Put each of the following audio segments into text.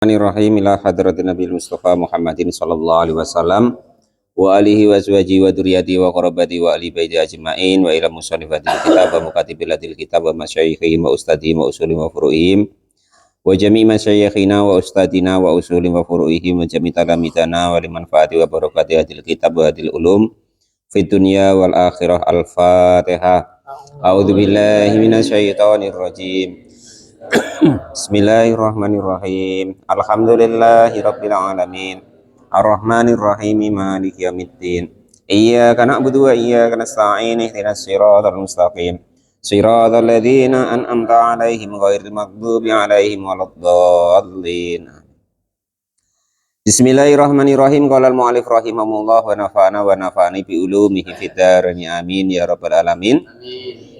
Bismillahirrahmanirrahim ila hadratin Nabi Mustafa Muhammadin sallallahu alaihi wasallam wa alihi wa azwaji wa dzurriyyati wa qarabati wa ali baiti ajmain wa ila musannifatil kitab wa mukatibilatil kitab wa masyayikhihim wa ustadihim wa usulihim wa furu'ihim wa jami' masyayikhina wa ustadina wa usulihim wa furu'ihim wa jami' talamitana wa limanfaati wa barakati hadil kitab wa hadil ulum fid dunya wal akhirah. Al-Fatihah. A'udzu billahi minasyaitonir rajim. Bismillahirrahmanirrahim. Alhamdulillahirabbil alamin. Arrahmanir rahim maliki yaumiddin. Iyyaka na'budu wa iyyaka nasta'in. Ihdinas siratal mustaqim. Siratal ladzina an'amta 'alaihim ghairil maghdubi 'alaihim waladdallin. Bismillahirrahmanirrahim. Qala al-mu'allif rahimahullah wa nafa'ani bi ulumihi fid dharain amin ya rabbal alamin.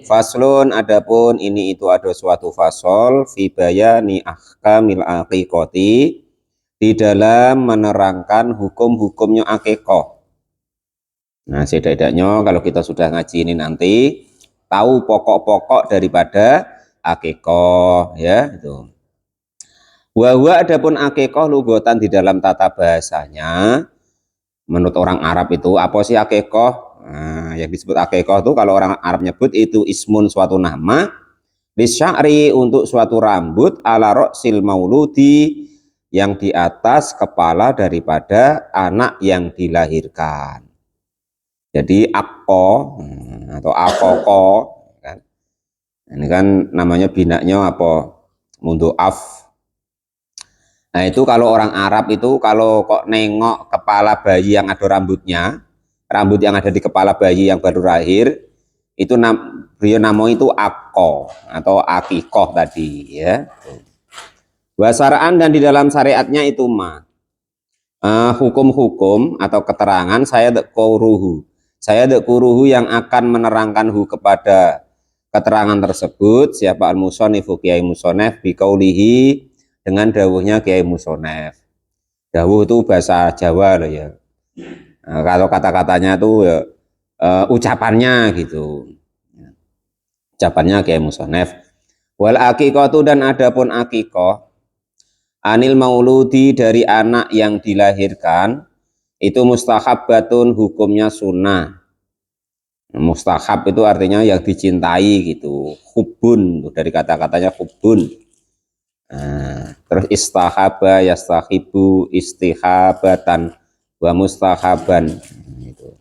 Faslun, adapun ini itu ada suatu fasol fi bayani ahkamil aqiqati, di dalam menerangkan hukum-hukumnya akikoh. Nah, setidaknya kalau kita sudah ngaji ini nanti tahu pokok-pokok daripada akikoh, ya itu. Wa adapun akikoh lugotan di dalam tata bahasanya, menurut orang Arab itu apa sih akikoh? Nah, yang disebut akikoh itu kalau orang Arab nyebut itu ismun, suatu nama, lisya'ri, untuk suatu rambut, ala roksil mauludi, yang di atas kepala daripada anak yang dilahirkan. Jadi akko atau akoko kan? Ini kan namanya binaknya apa? Mundu'af. Nah, itu kalau orang Arab itu kalau kok nengok kepala bayi yang ada rambutnya, rambut yang ada di kepala bayi yang baru lahir, itu beliau namanya itu akko atau akikoh tadi, ya. Wasaraan, dan di dalam syariatnya itu hukum-hukum atau keterangan saya dekuruhu yang akan menerangkan kepada keterangan tersebut siapa al-musannifu Kiai Musonef biqaulihi, dengan dawuhnya Kiai Musonef. Dawuh itu bahasa Jawa loh ya. Nah, kalau kata-katanya tuh ya, ucapannya gitu. Ucapannya Kiai Musonef. Wal aqiqatu, dan adapun aqiqah, anil mauludi, dari anak yang dilahirkan, itu mustahabbatun, hukumnya sunnah. Mustahab itu artinya yang dicintai gitu. Hubbun, dari kata-katanya hubbun. Nah, terus istahaba yastahibu istihabatan wa mustahaban itu.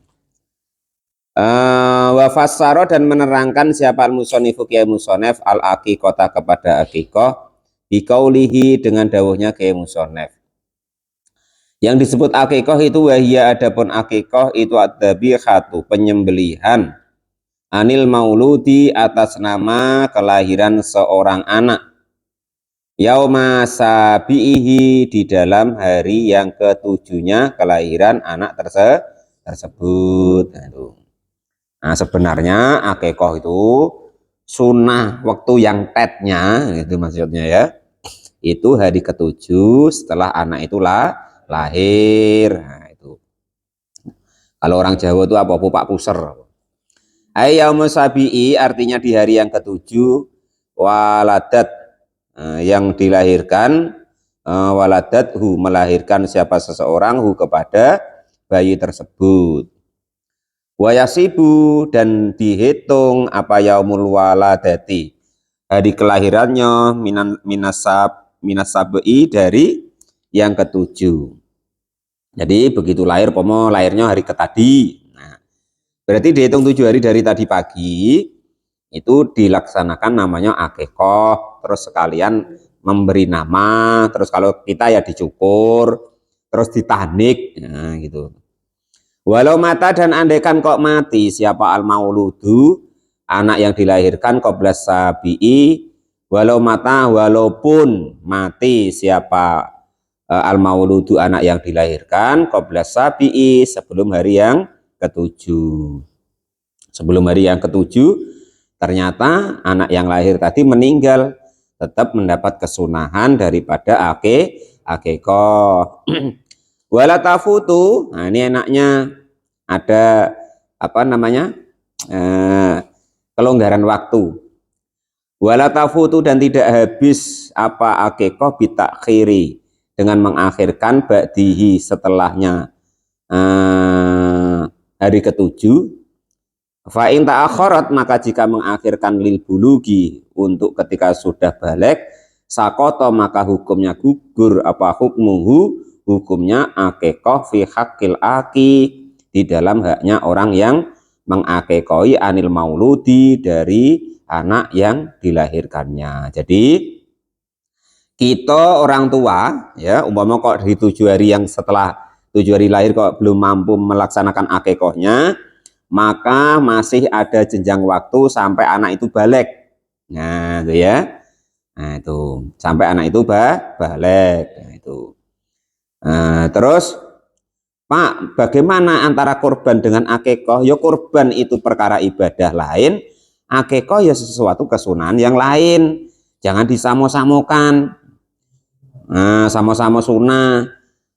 Wa fassara, dan menerangkan siapa al-musannifu Kiai Musonef al-aqiqata, kepada aqiqah, biqaulihi, dengan dawuhnya Kiai Musonef. Yang disebut aqiqah itu wahia, adapun aqiqah itu ad-dzabihatu, penyembelihan, anil mauludi, atas nama kelahiran seorang anak, yauma sabihi, di dalam hari yang ketujuhnya kelahiran anak tersebut. Nah, sebenarnya akikoh itu sunnah waktu yang tetnya, itu maksudnya ya, itu hari ketujuh setelah anak itu lahir. Nah, itu kalau orang Jawa itu apa, pupak puser. Yauma sabihi, artinya di hari yang ketujuh, waladat, yang dilahirkan, waladathu, melahirkan siapa seseorang, kepada bayi tersebut. Wayasibu, dan dihitung apa yaumul waladati, hari kelahirannya, minasabi, dari yang ketujuh. Jadi begitu lahir, lahirnya hari ketadi. Nah, berarti dihitung 7 hari dari tadi pagi, itu dilaksanakan namanya akikoh. Terus sekalian memberi nama, terus kalau kita ya dicukur, terus ditahnik, nah gitu. Walau mata, dan andaikan kok mati siapa al-mauludu, anak yang dilahirkan, qabla sabi'i, walau mata, walaupun mati siapa al-mauludu, anak yang dilahirkan, qabla sabi'i, sebelum hari yang ketujuh. Sebelum hari yang ketujuh ternyata anak yang lahir tadi meninggal, tetap mendapat kesunahan daripada akikoh. Wala tafutu, nah ini enaknya ada apa namanya, kelonggaran waktu. Wala tafutu, dan tidak habis apa akikoh bitakhiri, dengan mengakhirkan ba'dihi setelahnya hari ketujuh. Fa in ta'akharat, maka jika mengakhirkan lil bulugi untuk ketika sudah balik, sakoto maka hukumnya gugur apa hukmuhu, hukumnya akikoh fi hakil aki, di dalam haknya orang yang mengakekoi anil mauludi, dari anak yang dilahirkannya. Jadi kita orang tua ya, umpama kok di 7 hari yang setelah 7 hari lahir kok belum mampu melaksanakan akikohnya, maka masih ada jenjang waktu sampai anak itu balik. Nah, itu ya. Nah, itu sampai anak itu balik. Nah, itu. Nah, terus Pak, bagaimana antara kurban dengan akikoh? Ya kurban itu perkara ibadah lain, akikoh ya sesuatu kesunahan yang lain. Jangan disamo-samokan. Nah, sama-sama sunnah.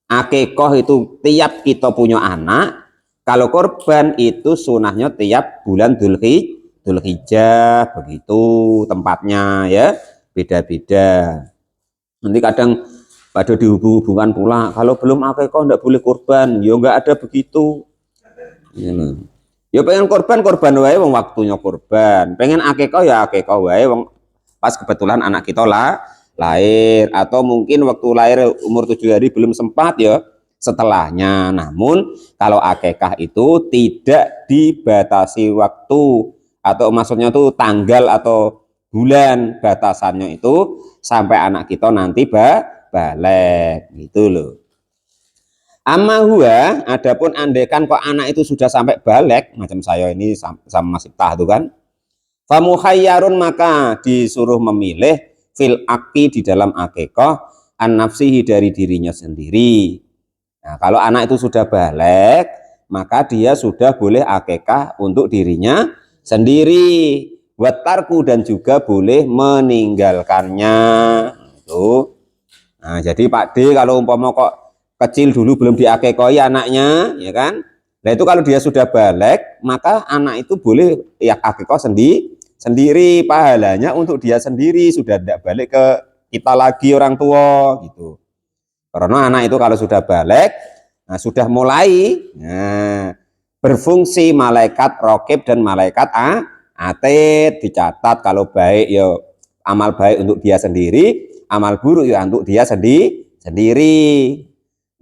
Akikoh itu tiap kita punya anak. Kalau korban itu sunahnya tiap bulan Dzulhijjah, begitu tempatnya ya, beda-beda. Nanti kadang pada dihubung-hubungkan pula, kalau belum akikoh enggak boleh korban. Ya enggak ada begitu. Ya pengen korban wae wong waktunya korban. Pengen akikoh ya akikoh wae wong pas kebetulan anak kita lahir, atau mungkin waktu lahir umur 7 hari belum sempat ya setelahnya. Namun kalau akikah itu tidak dibatasi waktu, atau maksudnya itu tanggal atau bulan, batasannya itu sampai anak kita nanti balik gitu loh. Amma huwa, adapun andekan kok anak itu sudah sampai balik, macam saya ini sama Mas Iftah itu kan, famuhayyarun, maka disuruh memilih fil aki, di dalam akikah, an nafsihi, dari dirinya sendiri. Nah, kalau anak itu sudah balik, maka dia sudah boleh akikah untuk dirinya sendiri. Watarku, dan juga boleh meninggalkannya. Itu. Nah, jadi Pak D kalau umpama kok kecil dulu belum diakikoi anaknya, ya kan? Nah itu kalau dia sudah balik, maka anak itu boleh ya akikah sendiri, pahalanya untuk dia sendiri, sudah tidak balik ke kita lagi orang tua gitu. Karena anak itu kalau sudah balik, nah sudah mulai berfungsi malaikat raqib dan malaikat atid, dicatat kalau baik ya amal baik untuk dia sendiri, amal buruk ya untuk dia sendiri.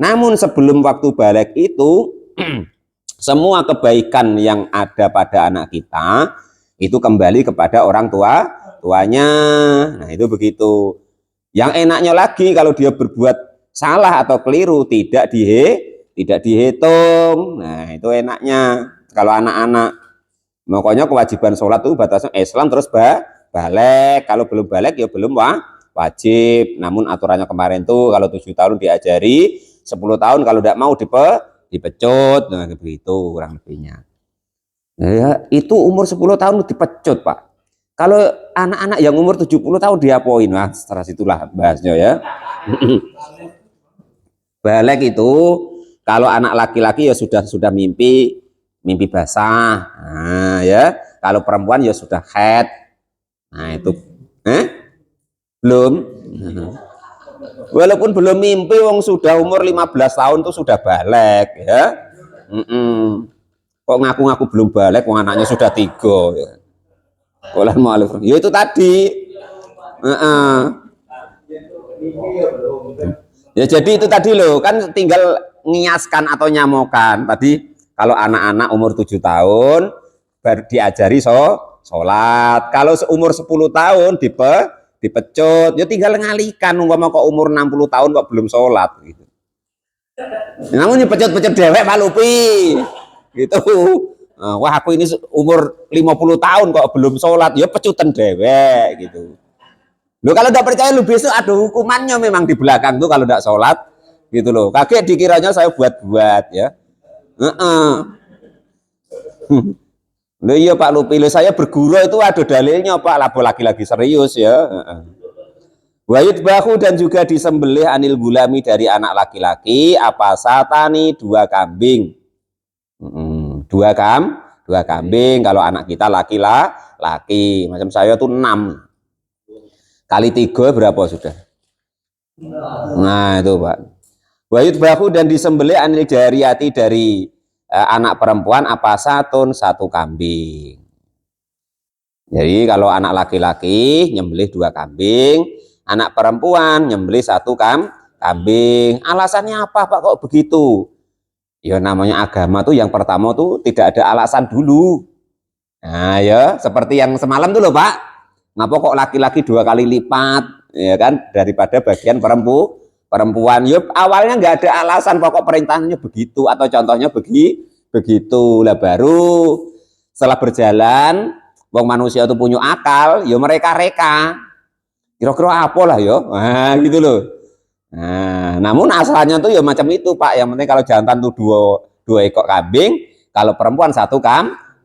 Namun sebelum waktu balik itu semua kebaikan yang ada pada anak kita itu kembali kepada orang tuanya. Nah itu begitu. Yang enaknya lagi kalau dia berbuat salah atau keliru tidak dihitung. Nah itu enaknya kalau anak-anak. Makanya kewajiban sholat itu batasnya Islam terus balik. Kalau belum balik ya belum wajib. Namun aturannya kemarin tuh kalau 7 tahun diajari, 10 tahun kalau tidak mau dipecut. Nah begitu kurang lebihnya. Ya, itu umur 10 tahun dipecut, Pak. Kalau anak-anak yang umur 70 tahun diapain? Nah, setelah situlah bahasnya ya. Balik itu kalau anak laki-laki ya sudah mimpi basah. Nah, ya. Kalau perempuan ya sudah haid. Nah, itu belum. Walaupun belum mimpi, wong sudah umur 15 tahun tuh sudah balik ya. Kok ngaku-ngaku belum balik, wong anaknya sudah 3 ya. Ya itu tadi. Ya jadi itu tadi loh, kan tinggal ngiaskan atau nyamokan. Tadi kalau anak-anak umur 7 tahun baru diajari sholat. Kalau umur 10 tahun dipecut, ya tinggal ngalikan. Umpama kok umur 60 tahun kok belum sholat gitu. Namun dipecut-pecut dewek Pak Lupi. Gitu. Wah aku ini umur 50 tahun kok belum sholat, ya pecutan dewek gitu. Lo kalau tidak percaya lu besok ada hukumannya memang di belakang tuh kalau tidak sholat gitu loh. Kaget dikiranya saya buat-buat ya. Loh iya Pak Lupi, saya berguru itu ada dalilnya Pak, lapo lagi-lagi serius ya. Wayud bahu, dan juga disembelih anil gulami, dari anak laki-laki, apa satani, 2 kambing. 2 kambing kalau anak kita laki-laki. Macam saya tuh 6 kali 3 berapa sudah? Nah itu Pak. Wayut bahu dan disembelih anil jariyati dari anak perempuan apa satu kambing. Jadi kalau anak laki-laki nyembelih 2 kambing, anak perempuan nyembelih 1 kambing. Alasannya apa Pak kok begitu? Ya namanya agama tuh yang pertama tuh tidak ada alasan dulu. Nah ya seperti yang semalam tuh loh Pak. Ngapa kok laki-laki 2 kali lipat ya kan daripada bagian perempuan. Yup awalnya nggak ada alasan pokok perintahnya begitu atau contohnya begitu lah baru setelah berjalan wong manusia itu punya akal ya mereka reka kira-kira apa lah yo nah gitu loh. Nah namun asalnya tuh ya macam itu Pak, yang penting kalau jantan tuh dua ekor kambing, kalau perempuan 1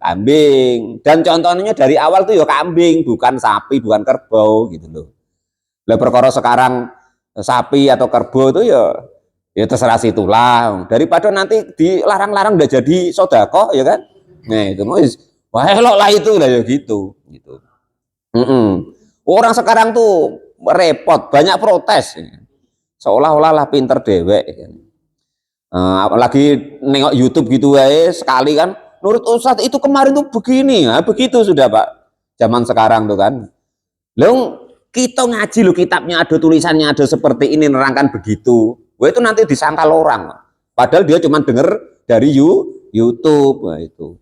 kambing, dan contohnya dari awal tuh ya kambing bukan sapi bukan kerbau gitu loh. Lah perkara sekarang sapi atau kerbau itu ya terserah situlah daripada nanti dilarang-larang udah jadi sodako ya kan. Nah itu wah elok lah itu lah ya gitu gitu. Orang sekarang tuh repot banyak protes seolah-olah lah pinter dewek apalagi nengok YouTube gitu sekali kan menurut Ustadz itu kemarin tuh begini nah, begitu sudah Pak zaman sekarang tuh kan. Loh kita ngaji loh kitabnya ada tulisannya ada seperti ini nerangkan begitu. Wah itu nanti disangkal orang. Padahal dia cuma denger dari YouTube. Nah itu.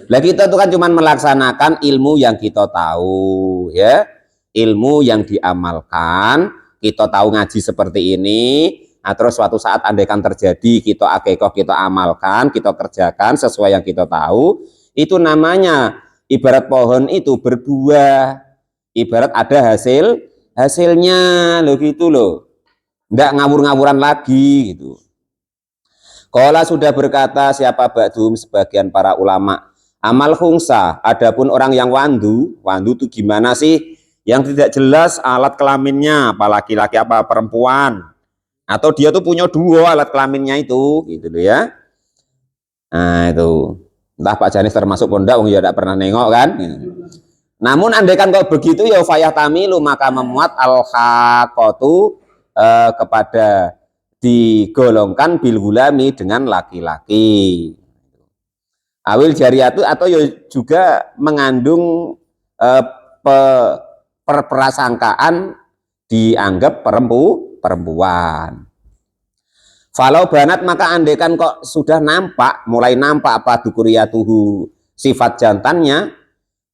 Lah kita tuh kan cuma melaksanakan ilmu yang kita tahu ya. Ilmu yang diamalkan. Kita tahu ngaji seperti ini. Nah, terus suatu saat andaikan terjadi kita akikoh kita amalkan, kita kerjakan sesuai yang kita tahu. Itu namanya ibarat pohon itu berbuah. Ibarat ada hasilnya loh gitu loh, nggak ngawur-ngawuran lagi gitu. Qala sudah berkata siapa ba'dhum sebagian para ulama amal khungsa, adapun orang yang wandu itu gimana sih yang tidak jelas alat kelaminnya apa laki-laki apa perempuan atau dia tuh punya 2 alat kelaminnya itu gitu loh ya. Nah itu entah Pak Janis termasuk pondok ya tidak pernah nengok kan. Namun andaikan kalau begitu ya fayatamilu maka memuat al-haqatu kepada digolongkan bil gulami dengan laki-laki. Awil jariyatu atau ya juga mengandung perprasangkaan dianggap perempuan. Falau banat maka andaikan kok sudah mulai nampak apa dukuriyatuhu sifat jantannya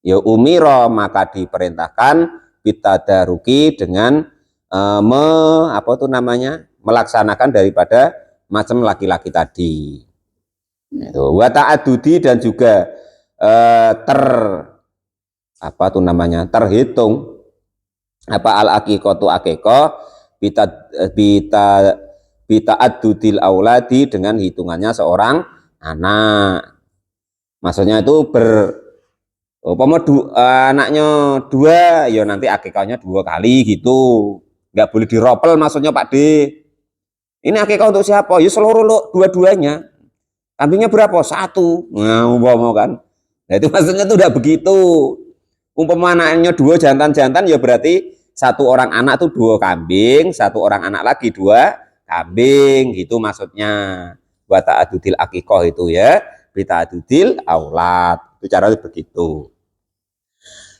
ya umiro maka diperintahkan bitadaruki dengan melaksanakan daripada macam laki-laki tadi itu wa ta'adudi dan juga terhitung al aqiqatu aqiqah bita'addudil auladi dengan hitungannya seorang anak, maksudnya itu anaknya 2 ya nanti akikahnya 2 kali gitu, nggak boleh diropel maksudnya Pak D. Ini akikah untuk siapa? Ya seluruh dua-duanya. Kambingnya berapa? 1. Nah, umpama kan. Nah itu maksudnya tuh udah begitu. Umpama anaknya 2 jantan-jantan ya berarti 1 orang anak tuh 2 kambing, 1 orang anak lagi 2 kambing gitu maksudnya. Wa ta'adudil akikah itu ya, bi ta'adudil aulad. Itu caranya begitu.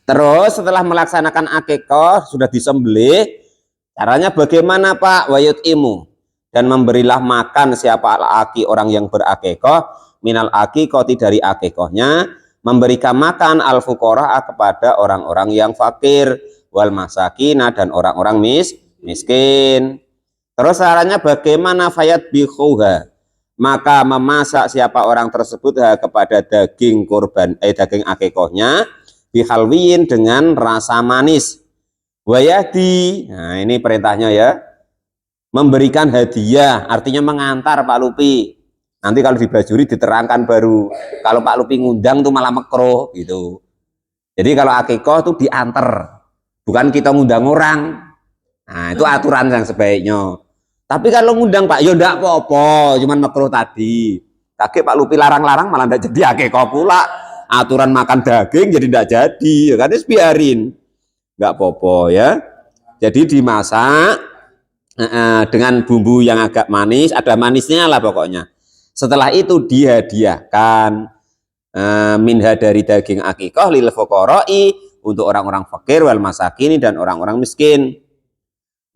Terus setelah melaksanakan akikah sudah disembelih, caranya bagaimana Pak? Wayut imu dan memberilah makan siapa laki orang yang berakikah minal akikoti dari akikahnya, memberikan makan al fuqara kepada orang-orang yang fakir wal masakina dan orang-orang miskin. Terus caranya bagaimana? Fayat bikhuha maka memasak siapa orang tersebut kepada daging kurban daging akikahnya bihalwiin dengan rasa manis wayadi. Nah ini perintahnya ya, memberikan hadiah artinya mengantar Pak Lupi. Nanti kalau di Bajuri diterangkan baru kalau Pak Lupi ngundang tuh malah makruh gitu. Jadi kalau akikah tuh diantar, bukan kita ngundang orang. Nah itu aturan yang sebaiknya. Tapi kalau ngundang Pak ya enggak apa-apa, cuman makruh tadi. Kakek Pak Lupi larang-larang malah enggak jadi akikah pula. Aturan makan daging jadi enggak jadi ya kan, biarin nggak popo ya. Jadi dimasak dengan bumbu yang agak manis, ada manisnya lah pokoknya. Setelah itu dihadiahkan minha dari daging akikah lil fuqara'i untuk orang-orang fakir wal masakin dan orang-orang miskin.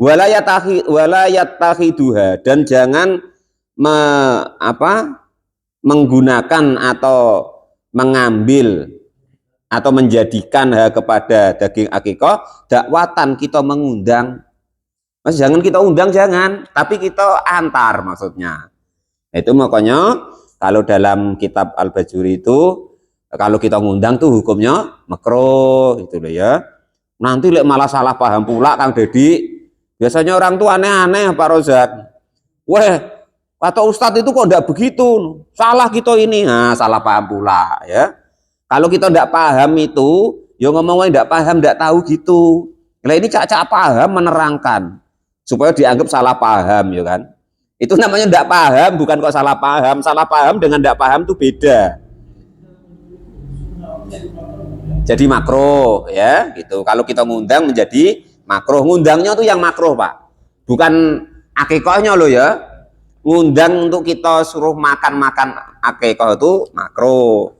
Walayat takhiduha dan jangan menggunakan atau mengambil atau menjadikan kepada daging akikah dakwatan, kita mengundang. Mas, jangan kita undang, jangan, tapi kita antar maksudnya. Itu makanya kalau dalam kitab Al-Bajuri itu kalau kita ngundang tuh hukumnya makruh itu loh ya. Nanti malah salah paham pula Kang Dedi. Biasanya orang tuh aneh-aneh Pak Rozak. Weh, kata Ustadz itu kok enggak begitu? Salah kita ini. Nah, salah paham pula ya. Kalau kita enggak paham itu, ya ngomongnya enggak paham, enggak tahu gitu. Nah, ini cak-cak paham menerangkan supaya dianggap salah paham ya kan. Itu namanya enggak paham, bukan kok salah paham. Salah paham dengan enggak paham itu beda. Jadi makruh ya gitu. Kalau kita ngundang menjadi makruh. Ngundangnya tuh yang makruh Pak, bukan akikahnya loh ya. Ngundang untuk kita suruh makan-makan akikah itu makruh.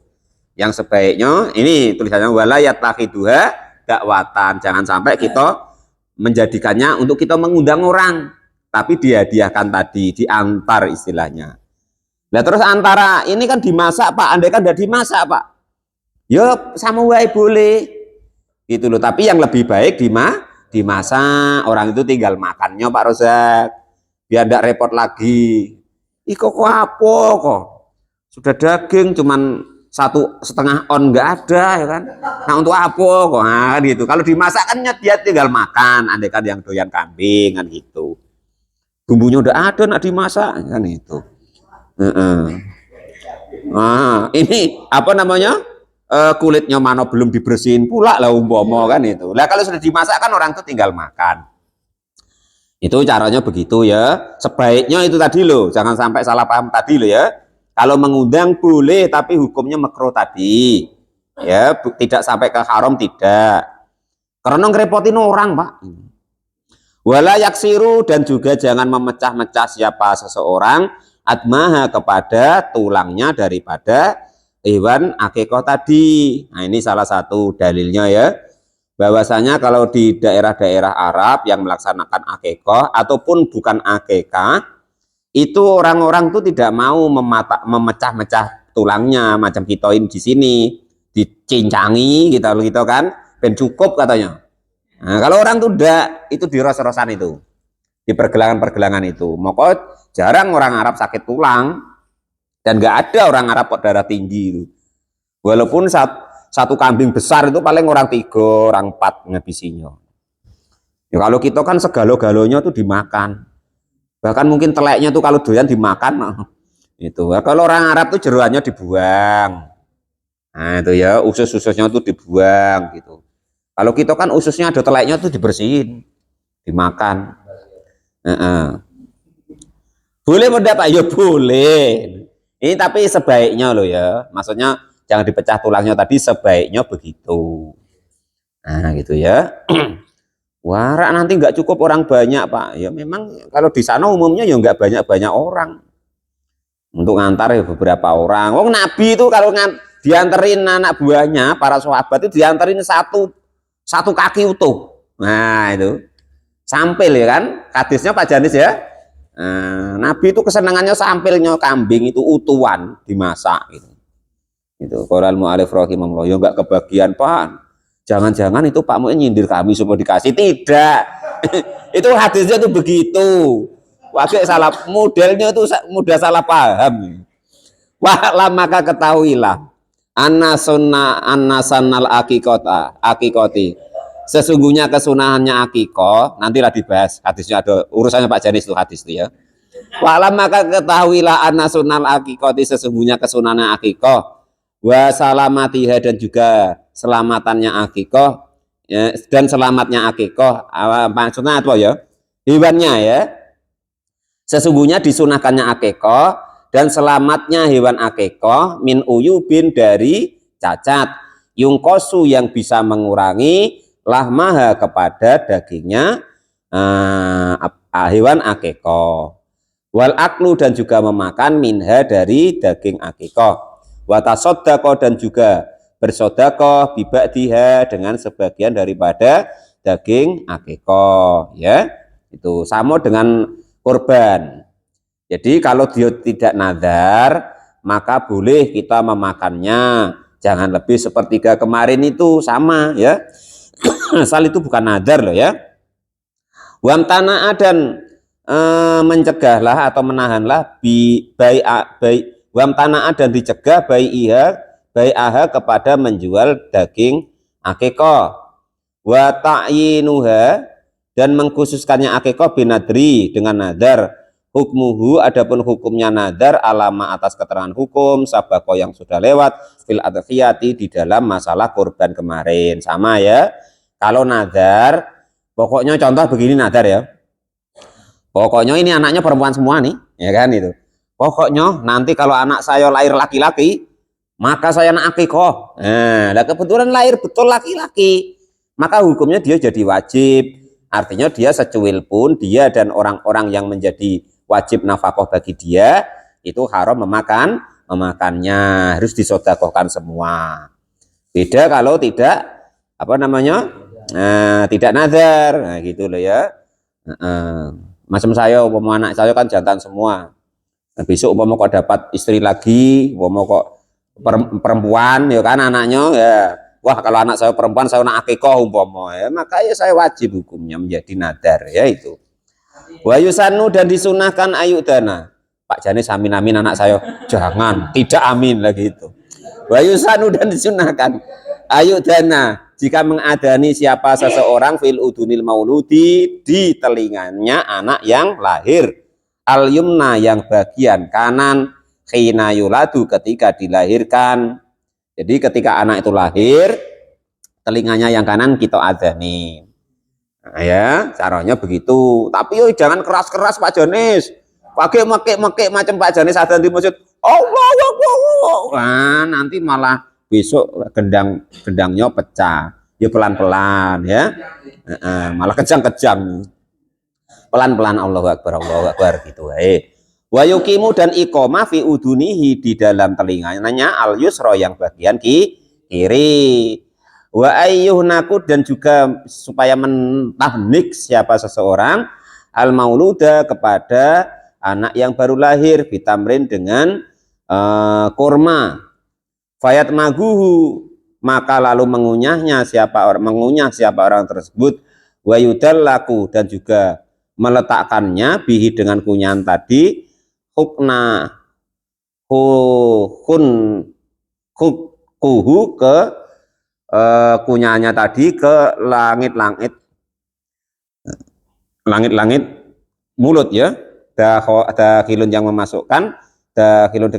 Yang sebaiknya ini tulisannya walayat takhiduha dakwatan. Jangan sampai kita menjadikannya untuk kita mengundang orang, tapi dihadiahkan tadi, diantar istilahnya. Nah terus antara ini kan dimasak Pak, andai kan udah dimasak Pak, ya sama wae boleh gitu loh. Tapi yang lebih baik dimasak, orang itu tinggal makannya Pak Rozak, biar tidak repot lagi. Kok apa kok sudah daging cuman 1,5 on nggak ada ya kan. Nah untuk apa kok gitu. Kalau dimasak kan dia tinggal makan, andai kan yang doyan kambing kan gitu, bumbunya udah ada nak dimasak kan itu. Nah ini apa namanya, kulitnya mana belum dibersihin pula lah umpama kan itu. Lah kalau sudah dimasak kan orang tuh tinggal makan. Itu caranya begitu ya. Sebaiknya itu tadi loh, jangan sampai salah paham tadi loh ya. Kalau mengundang boleh, tapi hukumnya makruh tadi. Ya, tidak sampai ke haram tidak. Karena ngerepotin orang, Pak. Wala yaksiru dan juga jangan memecah-mecah siapa seseorang admaha kepada tulangnya daripada hewan akikah tadi. Nah, ini salah satu dalilnya ya. Bahwasanya kalau di daerah-daerah Arab yang melaksanakan akikah ataupun bukan akikah, itu orang-orang tuh tidak mau memecah-mecah tulangnya macam kita ini di sini dicincangi gitu kan, ben cukup katanya. Nah, kalau orang tuh enggak, itu di ros-rosan itu, di pergelangan-pergelangan itu. Maka jarang orang Arab sakit tulang, dan enggak ada orang Arab kok darah tinggi itu. Walaupun satu kambing besar itu paling orang 3, orang 4 ngabisinya. Ya, kalau kita kan segalo-galonya tuh dimakan. Bahkan mungkin teleknya tuh kalau doyan dimakan itu. Kalau orang Arab tuh jeroannya dibuang. Nah itu ya, usus-ususnya tuh dibuang gitu. Kalau kita kan ususnya ada teleknya tuh dibersihin, dimakan. Boleh mendapat ya boleh. Ini tapi sebaiknya loh ya, maksudnya jangan dipecah tulangnya tadi, sebaiknya begitu. Nah gitu ya. Warak nanti nggak cukup orang banyak Pak. Ya memang kalau di sana umumnya ya nggak banyak-banyak orang. Untuk ngantar ya beberapa orang. Wong Nabi itu kalau dianterin anak buahnya, para sahabat itu dianterin satu kaki utuh. Nah itu sampil ya kan. Hadisnya Pak Janis ya. Nah, Nabi itu kesenangannya sampilnya kambing itu utuhan dimasak gitu. Itu Qur'an mu'alif rahimahullah. Ya nggak kebagian Pak. Jangan-jangan itu Pak Mu'in nyindir kami supaya dikasih. Tidak. Itu hadisnya tuh begitu. Wakil salah, modelnya itu mudah salah paham. Wah, maka ketahuilah anna sanal akikoti. Sesungguhnya kesunahannya akikah, nantilah dibahas. Hadisnya ada urusannya Pak Janis itu hadis itu ya. Wah, maka ketahuilah anna sunnal akikoti, sesungguhnya kesunahannya akikah. Wa salamatiha dan juga selamatannya akikah ya, dan selamatnya akikah maksudnya apa ya, hewannya ya, sesungguhnya disunahkannya akikah dan selamatnya hewan akikah min uyubin dari cacat, yungkosu yang bisa mengurangi lahmaha kepada dagingnya hewan akikoh. Wal aklu dan juga memakan minha dari daging akikoh. Wa tasoddaqo dan juga bersodakoh biba'diha dengan sebagian daripada daging akikoh, ya. Itu sama dengan kurban. Jadi kalau dia tidak nazar, maka boleh kita memakannya. Jangan lebih sepertiga kemarin itu, sama ya. Asal itu bukan nazar loh ya. Wamtana'a dan mencegahlah atau menahanlah wamtana'a dan dicegah bai'aha kepada menjual daging akikoh. Wa ta'yinuha dan mengkhususkannya akikoh binadri dengan nadar. Hukmuhu adapun hukumnya nadar alama atas keterangan hukum sabako yang sudah lewat fil adhiyati di dalam masalah kurban kemarin, sama ya. Kalau nadar pokoknya contoh begini nadar ya. Pokoknya ini anaknya perempuan semua nih, ya kan itu. Pokoknya nanti kalau anak saya lahir laki-laki, maka saya nak akikoh. Nah, kebetulan lahir betul laki-laki, maka hukumnya dia jadi wajib. Artinya dia secuil pun dia dan orang-orang yang menjadi wajib nafkah bagi dia itu haram memakannya, harus disodakohkan semua. Beda kalau tidak tidak nazar, nah gitu loh ya. Macam saya, umpama anak saya kan jantan semua. Nah, besok umpama kok dapat istri lagi, umpama kok perempuan ya kan anaknya ya. Wah, kalau anak saya perempuan saya nak akikoh umpama ya, maka ya saya wajib hukumnya menjadi nadar ya itu. Wa yusanu dan disunahkan ayudana. Pak Janis amin anak saya. Jangan, tidak amin lagi itu. Wa yusanu dan disunahkan ayudana jika mengadani siapa seseorang fil udunil mauludi di telinganya anak yang lahir, al yumna yang bagian kanan, khina yuladu ketika dilahirkan. Jadi ketika anak itu lahir, telinganya yang kanan kita adani. Nah, ya, caranya begitu. Tapi yo jangan keras-keras Pak Janis. Pakai mekek macam Pak Janis adzan di masjid. Allah. Nah, nanti malah besok gendangnya pecah. Ya pelan-pelan ya. Malah kejang-kejang. Pelan-pelan Allahu Akbar gitu. Wa yuqimu dan iqamah fi udunihi di dalam telinganya al yusra yang bagian kiri. Wa ayyuhnaku dan juga supaya mentahnik siapa seseorang al mauluda kepada anak yang baru lahir bitamrin dengan kurma. Fayat maguhu maka lalu mengunyah siapa orang tersebut, wa yudallaku dan juga meletakkannya bihi dengan kunyahan tadi kuhu ke kunyahannya tadi ke langit mulut ya. Dakhilun yang memasukkan, dakhilah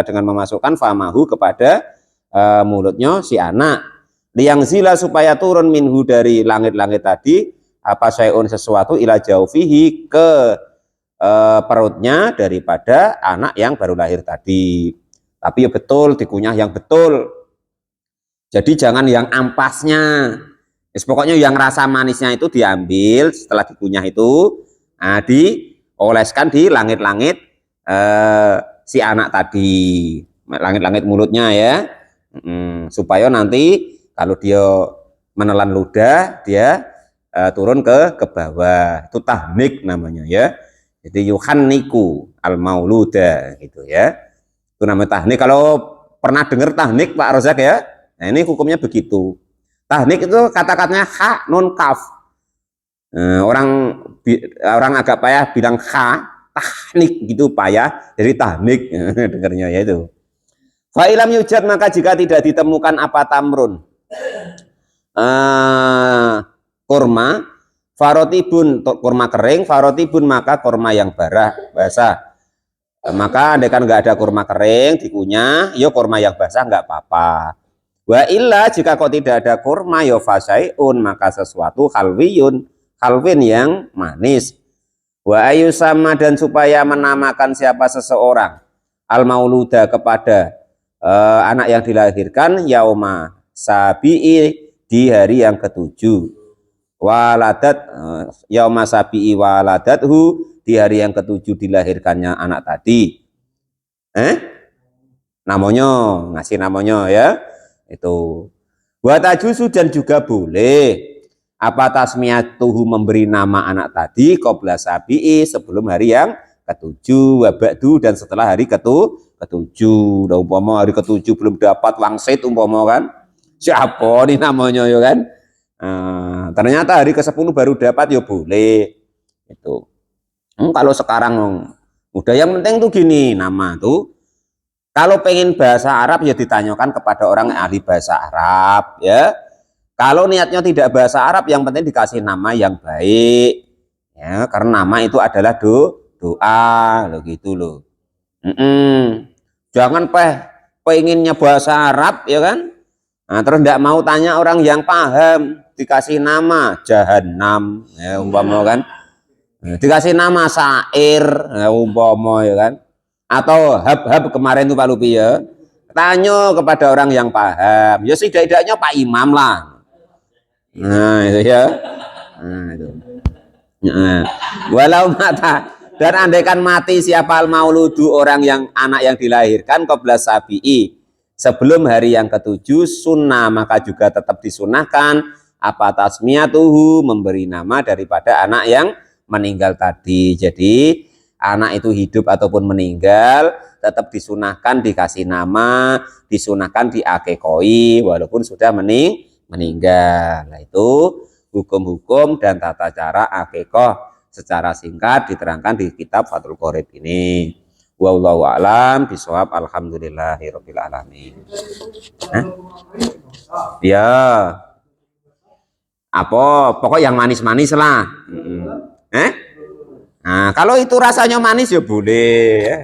dengan memasukkan famahu kepada mulutnya si anak, liang zila supaya turun minhu dari langit-langit tadi apa syai'un sesuatu ila jaufihi ke perutnya daripada anak yang baru lahir tadi. Tapi ya betul dikunyah yang betul. Jadi jangan yang ampasnya. Pokoknya yang rasa manisnya itu diambil setelah dikunyah itu, dioleskan di langit-langit si anak tadi, langit-langit mulutnya ya. Supaya nanti kalau dia menelan ludah dia turun ke bawah, itu tahnik namanya ya. Jadi yuhanniku al mauluda gitu ya, itu namanya tahnik. Kalau pernah dengar tahnik Pak Rozak ya, nah ini hukumnya begitu. Tahnik itu kata-katanya ha nun kaf. Orang agak payah bilang ha, tahnik gitu payah, jadi tahnik dengarnya ya itu. Fa ilam yujad maka jika tidak ditemukan apa tamrun kurma farotibun kurma kering, farotibun maka kurma yang basah. Maka andaikan nggak ada kurma kering dikunyah, yo kurma yang basah nggak apa-apa. Wa illa jika kok tidak ada kurma yo fasaiun maka sesuatu halwin yang manis. Wa ayu sama dan supaya menamakan siapa seseorang al mauluda kepada anak yang dilahirkan yauma sabi'i di hari yang ketujuh. waladat yauma sabi'i waladathu, di hari yang ketujuh dilahirkannya anak tadi. Namanya, ngasih namanya ya. Itu. Wa tajuzu, dan juga boleh apa tasmiyatuhu, memberi nama anak tadi qabla sabi'i, sebelum hari yang ketujuh, wa ba'du, dan setelah hari ketujuh. Udah umpama hari ketujuh belum dapat wangsit umpama kan. Siapa nih namanya ya kan? Ternyata hari ke-10 baru dapat ya boleh. Itu. Kalau sekarang udah yang penting tuh gini, nama tuh kalau pengen bahasa Arab ya ditanyakan kepada orang ahli bahasa Arab ya. Kalau niatnya tidak bahasa Arab, yang penting dikasih nama yang baik ya, karena nama itu adalah doa lo gitu loh. Jangan pengennya bahasa Arab ya kan. Nah, terus tidak mau tanya orang yang paham, dikasih nama Jahannam ya umpama kan. Dikasih nama Sair ya umpama ya kan. Atau hab kemarin tuh Pak Lupi ya, tanya kepada orang yang paham ya, setidaknya Pak Imam lah. Nah itu ya, nah itu walau mata, dan andaikan mati siapa al mauludu, orang yang anak yang dilahirkan qabla sabi'i, sebelum hari yang ketujuh, sunnah, maka juga tetap disunahkan apa tasmiyatuhu, memberi nama daripada anak yang meninggal tadi. Jadi anak itu hidup ataupun meninggal tetap disunahkan dikasih nama, disunahkan diakekoi walaupun sudah meninggal. Nah, itu hukum-hukum dan tata cara akekoh secara singkat diterangkan di kitab Fathul Qorib ini. Wallahu a'lam bishawab. Alhamdulillahirabbil alamin. Ya. Apa? Pokok yang manis-manis lah. Nah, kalau itu rasanya manis ya boleh ya.